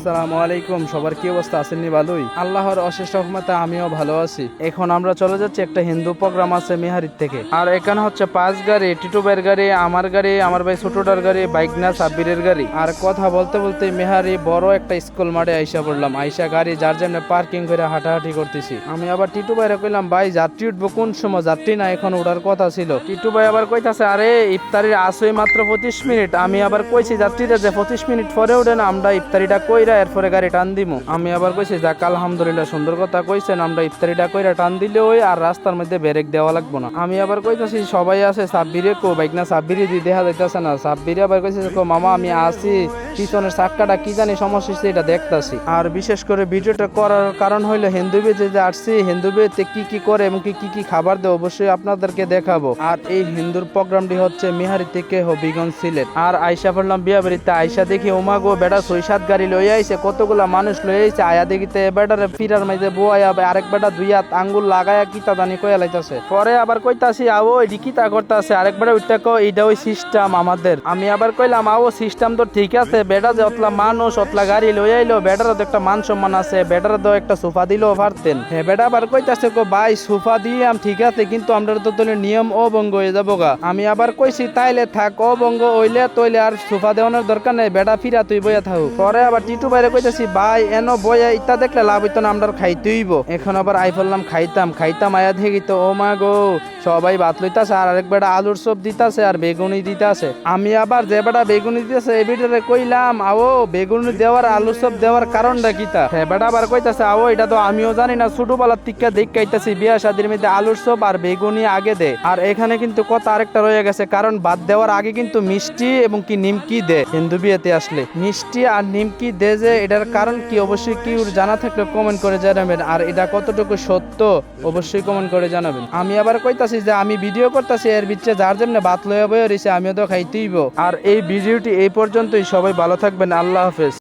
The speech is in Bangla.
আসসালামু আলাইকুম। সবার কি অবস্থা, আছেন নি ভালোই? আল্লাহর অশেষ রহমতে আমিও ভালো আছি। এখন আমরা চলে যাচ্ছি, একটা হিন্দু প্রোগ্রাম আছে মেহারির থেকে। আর এখানে হচ্ছে 5 গাড়ি, টিটু ভাইয়ের গাড়ি, আমার গাড়ি, আমার ভাই ছোটটার গাড়ি, বাইক না সাব্বিরের গাড়ি। আর কথা বলতে বলতে মেহারি বড় একটা স্কুল মাঠে আইসা পড়লাম। আইসা গাড়ি যার জন্য পার্কিং করে হাঁটাহাঁটি করতেছি। আমি আবার টিটু ভাইরে কইলাম, ভাই যাত্রী উঠবো কোন সময়? যাত্রী না, এখন ওঠার কথা ছিল। টিটু ভাই আবার কইতাছে, আরে ইফতারির আসই মাত্র 25 মিনিট। আমি আবার কইছি যাত্রীদের যে 25 মিনিট পরে উঠেন, আমরা ইফতারিটা কইরা এরপরে গাড়ি টান দিমু। আমি আবার কইছি, যাক আলহামদুলিল্লাহ, সুন্দর কথা কইছেন, আমরা ইফতারিটা কইরা টান দিলে ওই আর রাস্তার মধ্যে ব্রেক দেওয়া লাগবো না। আমি আবার কইতাছি সবাই আছে, সাব্বিরে কো? বাইক না সাব্বিরে দি দেখা যাইতাছে না। সাব্বিরে আবার কইছে, মামা আমি আসি, পিছনের চাক্কাটা কি জানি সমস্যা হচ্ছে, এটা দেখতাছি। আর বিশেষ করে ভিডিওটা করার কারণ হইলো হিন্দু বিয়ে যে আসছি, হিন্দু বিয়েতে কি কি করে এবং কি কি খাবার দেয় অবশ্যই আপনাদেরকে দেখাবো। আর এই হিন্দুর প্রোগ্রামটি হচ্ছে মেহারি থেকে হবিগঞ্জ সিলেট। আর আইসা পড়লাম বিয়া বাড়িতে। আইসা দেখি ওমাগো বেটা 6-7 গাড়ি লই আইছে, কতগুলা মানুষ লই আইছে। আয়া দেখিতে বেটারে ফিরার মাঝে বয়া, আরেক বেটা 2 হাত আঙ্গুল লাগায়া কিতা জানি কইয়া লাইতাছে। পরে আবার কইতাছি, আও এডি কিতা করতাছে? আরেক বেটা উঠতে কো, এইটা ওই সিস্টেম আমাদের। আমি আবার কইলাম, আও সিস্টেম তো ঠিক আছে, বেটা যে অতলা মানুষ অতলা গাড়ি লই আইলো, বেটারও তো একটা মান সম্মান আছে, বেটারও তো একটা সোফা দিলেও পারতেন। হ্যাঁ, বেটা আবার কইতাছে, কো ভাই সোফা দিয়াম ঠিক আছে, কিন্তু আমরা তো তোলে নিয়ম অভঙ্গ হয়ে যাবো গা। আমি আবার কইছি, তাইলে থাক, অভঙ্গ হইলে তইলে আর সোফা দেওয়ানোর দরকার নেই, বেটা ফিরা তুই বইয়া থাকুক। পরে আবার টিটু বাইরে কইতাছি, ভাই এনো বইয়া ইটা দেখলে লাভ হইতো না, আমরা খাইতেইব। এখন আবার আই ফেললাম খাইতাম আয়া দেখি তো ও মা গো, সবাই ভাত লইতাছে, আর আরেক বেটা আলুর চপ দিতাছে আর বেগুনি দিতাছে। আমি আবার যে বেটা বেগুনি দিতেছে এই ভিতরে কইলাম, আও বেগুনি দেওয়ার আলুর চপ দেওয়ার কারণটা কিতা? হ্যাঁ, বেটা আবার কইতাছে, আও এটা তো আমিও জানি না, ছোটবেলার টিক্কা দেখাইতাছি বিয়া শাদির মধ্যে আলুর চপ আর বেগুনি আগে দে। আর এখানে কিন্তু কথা আরেকটা রয়ে গেছে, কারণ ভাত দেওয়ার আগে কিন্তু মিষ্টি এবং কি নিমকি দে। হিন্দু বিয়েতে আসলে মিষ্টি আর নিমকি দে, যে এটার কারণ কি অবশ্যই কি জানা থাকলে কমেন্ট করে জানাবেন। আর এটা কতটুকু সত্য অবশ্যই কমেন্ট করে জানাবেন। আমি আবার কইতাছি যে আমি ভিডিও করতেছি, এর ভিতরে যার জন্য ভাত লইয়া বইয়া রইছে, আমিও তো খাইতেইব। আর এই ভিডিওটি এই পর্যন্তই। সবাই ভালো থাকবেন, আল্লাহ হাফেজ।